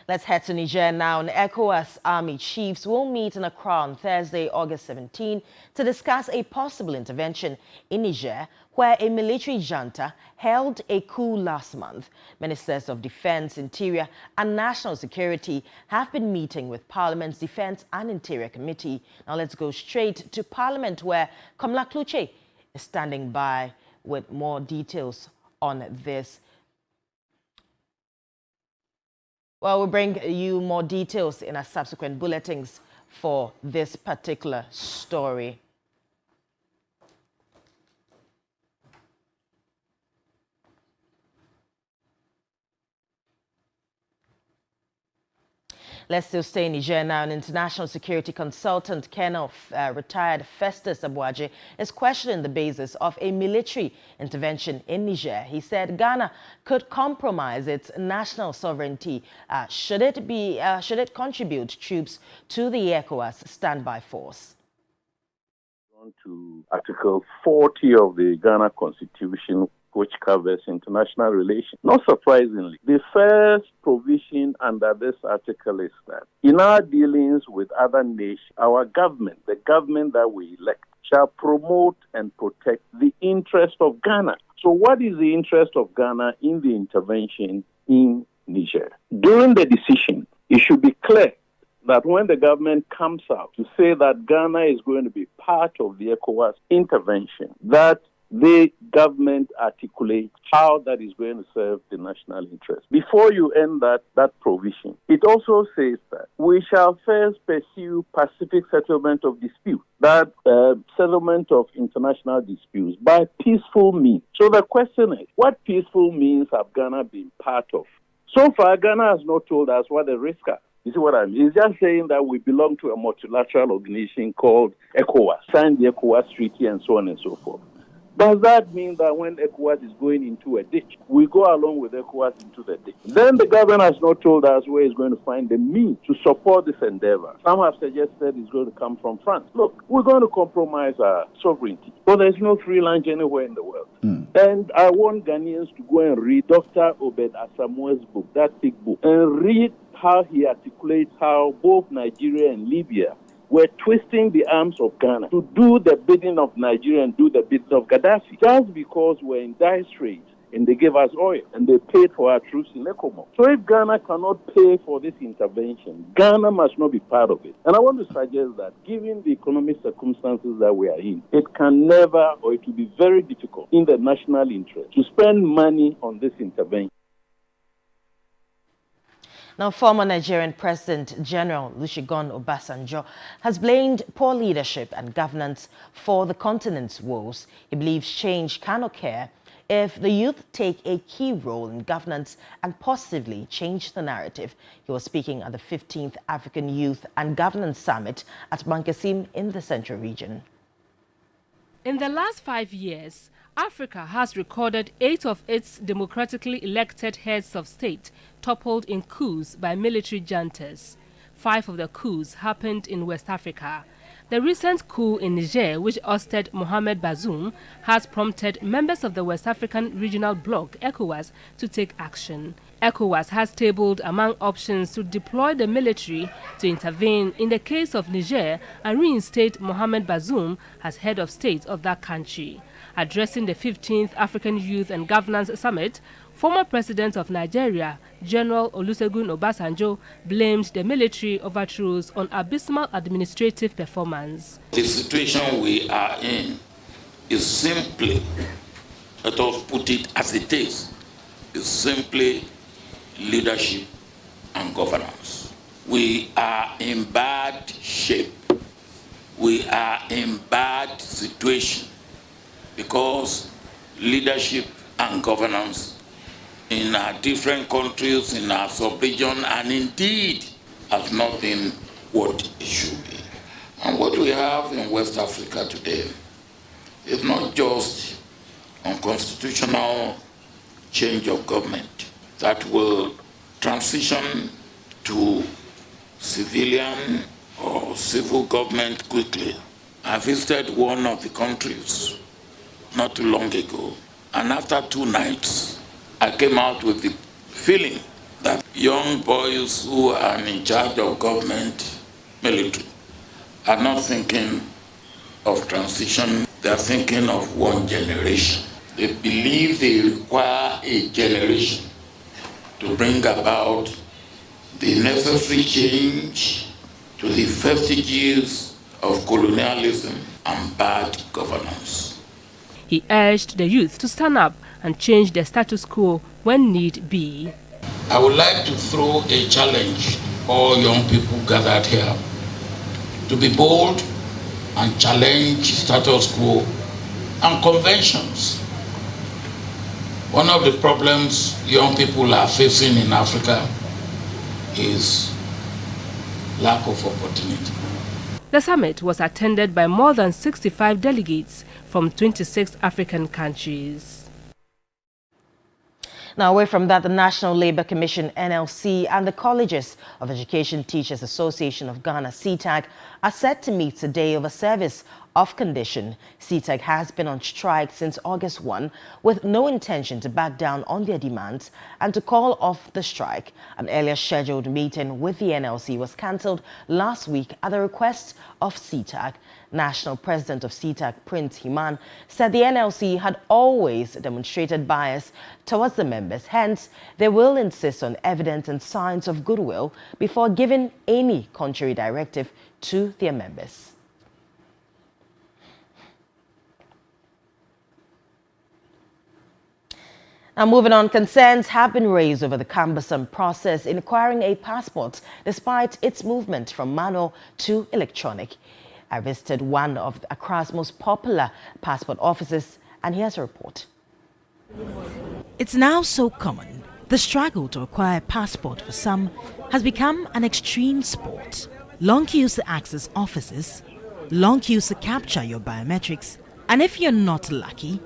Let's head to Niger now. And ECOWAS army chiefs will meet in Accra on Thursday, August 17, to discuss a possible intervention in Niger, where a military junta held a coup last month. Ministers of Defense, Interior and National Security have been meeting with Parliament's Defense and Interior Committee. Now let's go straight to Parliament, where Kamla Kluche is standing by with more details on this. Well, we'll bring you more details in our subsequent bulletins for this particular story. Let's still stay in Niger now. An international security consultant, Colonel retired Festus Abuaje, is questioning the basis of a military intervention in Niger. He said Ghana could compromise its national sovereignty should it contribute troops to the ECOWAS standby force. On to Article 40 of the Ghana Constitution, which covers international relations. Not surprisingly, the first provision under this article is that in our dealings with other nations, our government, the government that we elect, shall promote and protect the interest of Ghana. So what is the interest of Ghana in the intervention in Niger? During the decision, it should be clear that when the government comes out to say that Ghana is going to be part of the ECOWAS intervention, that the government articulates how that is going to serve the national interest. Before you end that provision, it also says that we shall first pursue pacific settlement of disputes, that settlement of international disputes by peaceful means. So the question is, what peaceful means have Ghana been part of? So far, Ghana has not told us what the risks are. You see what I mean? It's just saying that we belong to a multilateral organization called ECOWAS, signed the ECOWAS Treaty and so on and so forth. Does that mean that when ECOWAS is going into a ditch, we go along with ECOWAS into the ditch? Then the government has not told us where it's going to find the means to support this endeavor. Some have suggested it's going to come from France. Look, we're going to compromise our sovereignty, but there's no free lunch anywhere in the world. And I want Ghanaians to go and read Dr. Obed Asamoah's book, that big book, and read how he articulates how both Nigeria and Libya were twisting the arms of Ghana to do the bidding of Nigeria and do the bidding of Gaddafi, just because we're in dire straits and they gave us oil and they paid for our troops in Ecomo. So if Ghana cannot pay for this intervention, Ghana must not be part of it. And I want to suggest that given the economic circumstances that we are in, it can never, or it will be very difficult in the national interest to spend money on this intervention. Now, former Nigerian President General Olusegun Obasanjo has blamed poor leadership and governance for the continent's woes. He believes change can occur if the youth take a key role in governance and positively change the narrative. He was speaking at the 15th African Youth and Governance Summit at Bankasim in the Central Region. In the last 5 years, Africa has recorded 8 of its democratically elected heads of state toppled in coups by military juntas. 5 of the coups happened in West Africa. The recent coup in Niger, which ousted Mohamed Bazoum, has prompted members of the West African Regional Bloc, ECOWAS, to take action. ECOWAS has tabled among options to deploy the military to intervene in the case of Niger and reinstate Mohamed Bazoum as head of state of that country. Addressing the 15th African Youth and Governance Summit, former President of Nigeria, General Olusegun Obasanjo, blamed the military overthrows on abysmal administrative performance. The situation we are in is simply, let us put it as it is simply leadership and governance. We are in bad shape. We are in bad situation because leadership and governance in our different countries, in our sub-region, and indeed has not been what it should be. And what we have in West Africa today is not just unconstitutional change of government that will transition to civilian or civil government quickly. I visited one of the countries not too long ago, and after 2 nights, I came out with the feeling that young boys who are in charge of government, military, are not thinking of transition, they are thinking of one generation. They believe they require a generation to bring about the necessary change to the vestiges of colonialism and bad governance. He urged the youth to stand up and change the status quo when need be. I would like to throw a challenge to all young people gathered here to be bold and challenge status quo and conventions. One of the problems young people are facing in Africa is lack of opportunity. The summit was attended by more than 65 delegates from 26 African countries. Now, away from that, the National Labour Commission, NLC, and the Colleges of Education Teachers Association of Ghana, CTAG, are set to meet today over service of condition. CTAG has been on strike since August 1, with no intention to back down on their demands and to call off the strike. An earlier scheduled meeting with the NLC was cancelled last week at the request of CTAG. National President of CTAG, Prince Himan, said the NLC had always demonstrated bias towards the members. Hence, they will insist on evidence and signs of goodwill before giving any contrary directive to their members. Now, moving on, concerns have been raised over the cumbersome process in acquiring a passport despite its movement from manual to electronic. I visited one of Accra's most popular passport offices, and here's a report. It's now so common. The struggle to acquire a passport for some has become an extreme sport. Long queues to access offices, long queues to capture your biometrics, and if you're not lucky,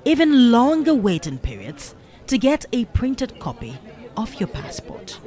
even longer waiting periods to get a printed copy of your passport.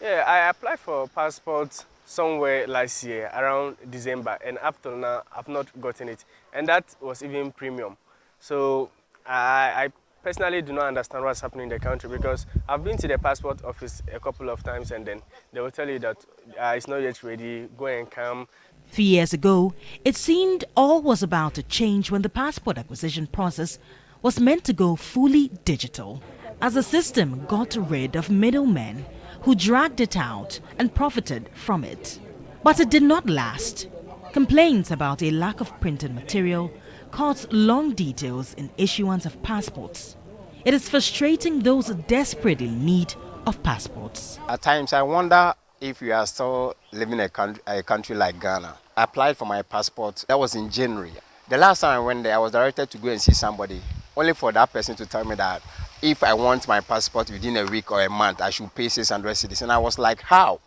Yeah, I applied for a passport somewhere last year around December, and up till now I've not gotten it, and that was even premium. So I personally do not understand what's happening in the country, because I've been to the passport office a couple of times and then they will tell you that it's not yet ready, go and come. 3 years ago, it seemed all was about to change when the passport acquisition process was meant to go fully digital, as the system got rid of middlemen who dragged it out and profited from it. But it did not last. Complaints about a lack of printed material caused long details in issuance of passports. It is frustrating those desperately in need of passports. At times I wonder if we are still living in a country like Ghana. I applied for my passport, that was in January. The last time I went there, I was directed to go and see somebody, only for that person to tell me that if I want my passport within a week or a month, I should pay 600 cedis. And I was like, how?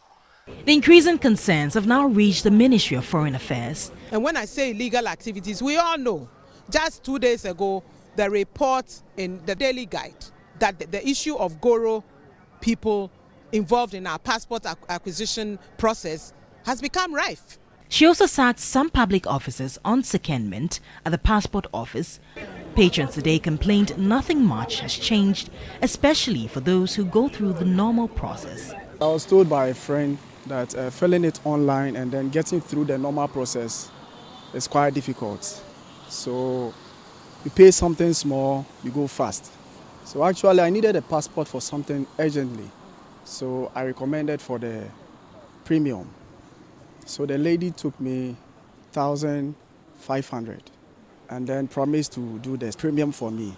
The increasing concerns have now reached the Ministry of Foreign Affairs. And when I say illegal activities, we all know. Just 2 days ago, the report in the Daily Guide that the issue of Goro people involved in our passport acquisition process has become rife. She also sacked some public officers on secondment at the passport office. Patrons today complained nothing much has changed, especially for those who go through the normal process. I was told by a friend that filling it online and then getting through the normal process is quite difficult. So you pay something small, you go fast. So actually I needed a passport for something urgently. So I recommended for the premium. So the lady took me 1,500 and then promised to do the premium for me,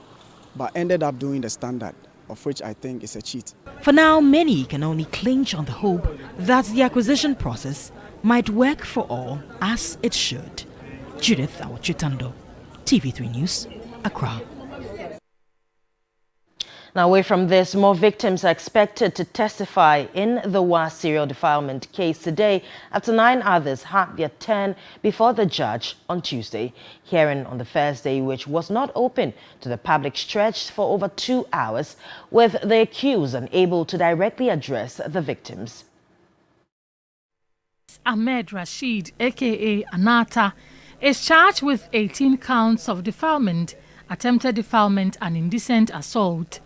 but ended up doing the standard, of which I think is a cheat. For now, many can only cling on the hope that the acquisition process might work for all as it should. Judith Awachitando, TV3 News, Accra. Now, away from this, more victims are expected to testify in the WA serial defilement case today after 9 others had their turn before the judge on Tuesday. Hearing on the first day, which was not open to the public, stretched for over 2 hours, with the accused unable to directly address the victims. Ahmed Rashid, aka Anata, is charged with 18 counts of defilement, attempted defilement and indecent assault.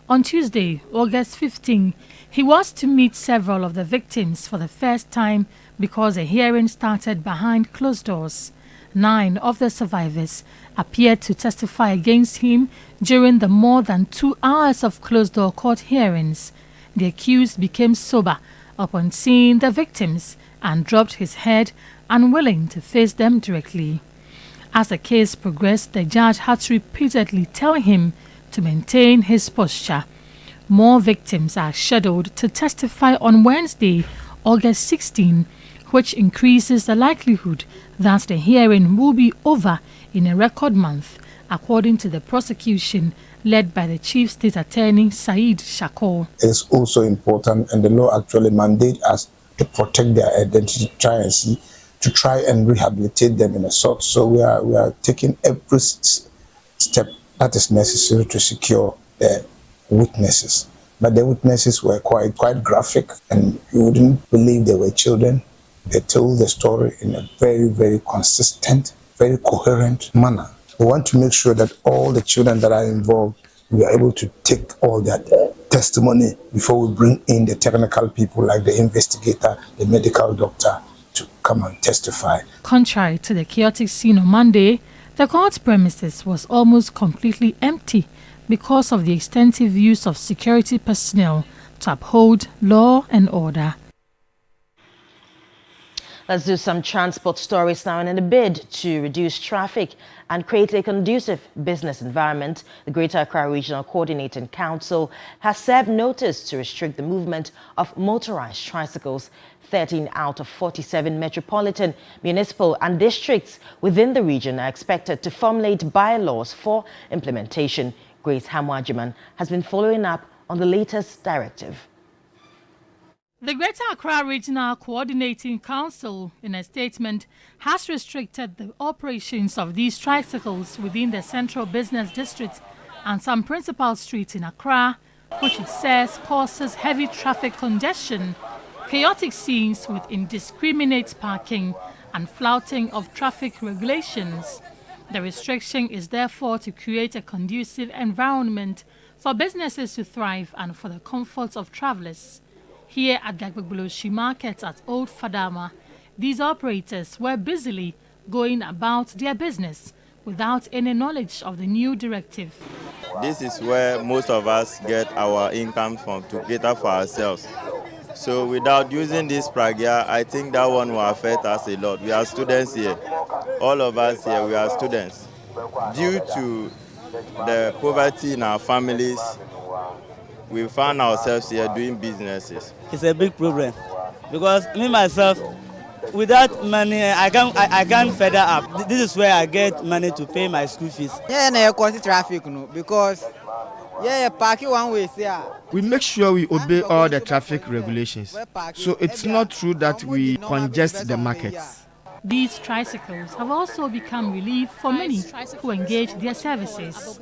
On Tuesday, August 15, he was to meet several of the victims for the first time because a hearing started behind closed doors. 9 of the survivors appeared to testify against him during the more than 2 hours of closed-door court hearings. The accused became sober upon seeing the victims and dropped his head, unwilling to face them directly. As the case progressed, the judge had to repeatedly tell him to maintain his posture. More victims are scheduled to testify on Wednesday, August 16, which increases the likelihood that the hearing will be over in a record month, according to the prosecution led by the Chief State Attorney Said Shakor. It's also important, and the law actually mandates us to protect their identity, to try and rehabilitate them in a sort. So we are taking every step that is necessary to secure the witnesses. But the witnesses were quite graphic, and you wouldn't believe they were children. They told the story in a very, very consistent, very coherent manner. We want to make sure that all the children that are involved, we are able to take all that testimony before we bring in the technical people like the investigator, the medical doctor, to come and testify. Contrary to the chaotic scene on Monday, the court's premises was almost completely empty because of the extensive use of security personnel to uphold law and order. Let's do some transport stories now. And in a bid to reduce traffic and create a conducive business environment, the Greater Accra Regional Coordinating Council has served notice to restrict the movement of motorized tricycles. 13 out of 47 metropolitan, municipal and districts within the region are expected to formulate bylaws for implementation. Grace Hamwajiman has been following up on the latest directive. The Greater Accra Regional Coordinating Council, in a statement, has restricted the operations of these tricycles within the Central Business District and some principal streets in Accra, which it says causes heavy traffic congestion, chaotic scenes with indiscriminate parking, and flouting of traffic regulations. The restriction is therefore to create a conducive environment for businesses to thrive and for the comfort of travelers. Here at the Agbogboloshi Market at Old Fadama, these operators were busily going about their business without any knowledge of the new directive. This is where most of us get our income from to cater for ourselves. So without using this pragya, I think that one will affect us a lot. We are students here. All of us here, we are students. Due to the poverty in our families, we found ourselves here doing businesses. It's a big problem because me myself, without money, I can't further up. This is where I get money to pay my school fees. Yeah, cause traffic, because parking one way. We make sure we obey all the traffic regulations, so it's not true that we congest the markets. These tricycles have also become relief for many who engage their services.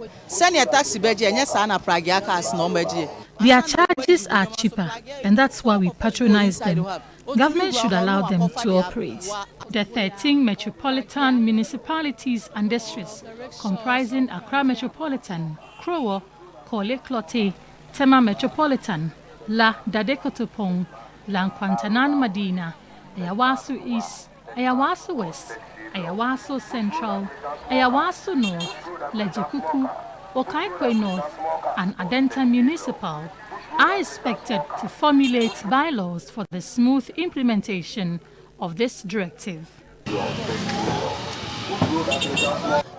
Their charges are cheaper, and that's why we patronize them. Government should allow them to operate. The 13 metropolitan municipalities and districts comprising Accra Metropolitan, Krowo, Korle Klote, Tema Metropolitan, La Dadekotopong, Lankwantanan Madina, Ayawaso East, Ayawaso West, Ayawaso Central, Ayawaso North, Lejekuku, Okaikwe North, and Adenta Municipal are expected to formulate bylaws for the smooth implementation of this directive.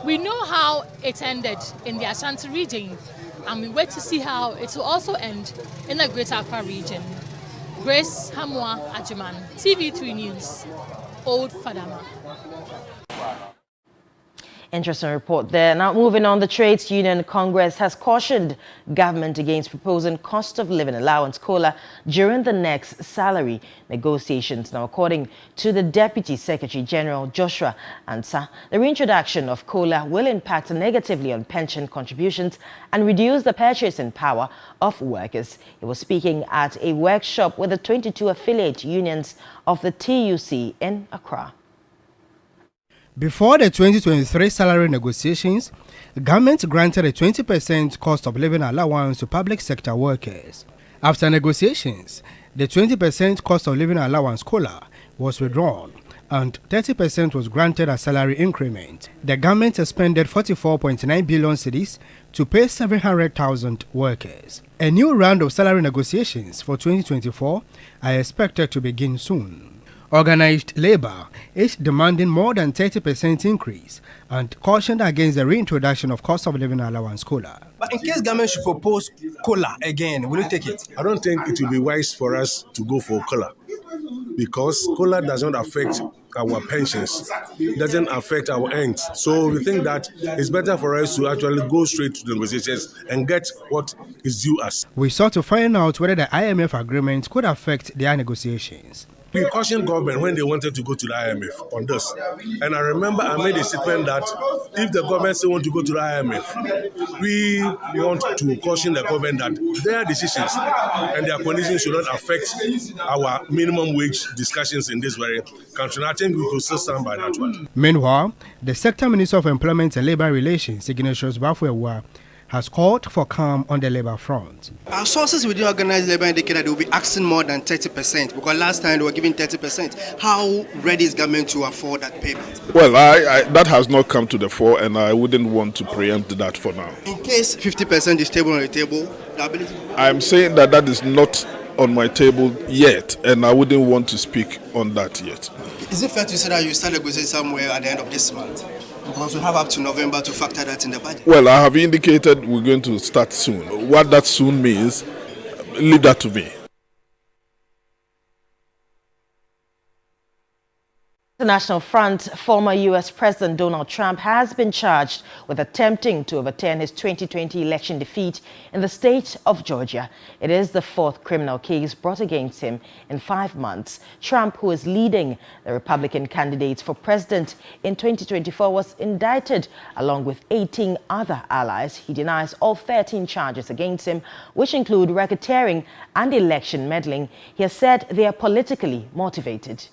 We know how it ended in the Ashanti region, and we wait to see how it will also end in the Greater Accra region. Grace Hamwa Ajiman, TV3 News, Old Fadama. Interesting report there. Now moving on, the Trades Union Congress has cautioned government against proposing cost of living allowance COLA during the next salary negotiations. Now, according to the Deputy Secretary General Joshua Ansah, the reintroduction of COLA will impact negatively on pension contributions and reduce the purchasing power of workers. He was speaking at a workshop with the 22 affiliate unions of the TUC in Accra. Before the 2023 salary negotiations, the government granted a 20% cost of living allowance to public sector workers. After negotiations, the 20% cost of living allowance COLA was withdrawn and 30% was granted as salary increment. The government expended 44.9 billion cedis to pay 700,000 workers. A new round of salary negotiations for 2024 are expected to begin soon. Organized labor is demanding more than 30% increase and cautioned against the reintroduction of cost of living allowance COLA. But in case government should propose COLA again, will you take it? I don't think it will be wise for us to go for COLA because COLA does not affect our pensions, doesn't affect our ends. So we think that it's better for us to actually go straight to the negotiations and get what is due us. We sought to find out whether the IMF agreement could affect their negotiations. We cautioned government when they wanted to go to the IMF on this. And I remember I made a statement that if the government still want to go to the IMF, we want to caution the government that their decisions and their conditions should not affect our minimum wage discussions in this very country. And I think we could still stand by that one. Meanwhile, the Sector Minister of Employment and Labour Relations, Ignatius Bafuewa, has called for calm on the labour front. Our sources within organized labor indicate that they will be asking more than 30% because last time they were giving 30%. How ready is government to afford that payment? Well, that has not come to the fore and I wouldn't want to preempt that for now. In case 50% is stable on the table, the ability... I'm saying that is not on my table yet and I wouldn't want to speak on that yet. Is it fair to say that you start negotiating somewhere at the end of this month? Because we have up to November to factor that in the budget. Well, I have indicated we're going to start soon. What that soon means, leave that to me. International Front, former U.S. President Donald Trump has been charged with attempting to overturn his 2020 election defeat in the state of Georgia. It is the fourth criminal case brought against him in 5 months. Trump, who is leading the Republican candidates for president in 2024, was indicted along with 18 other allies. He denies all 13 charges against him, which include racketeering and election meddling. He has said they are politically motivated.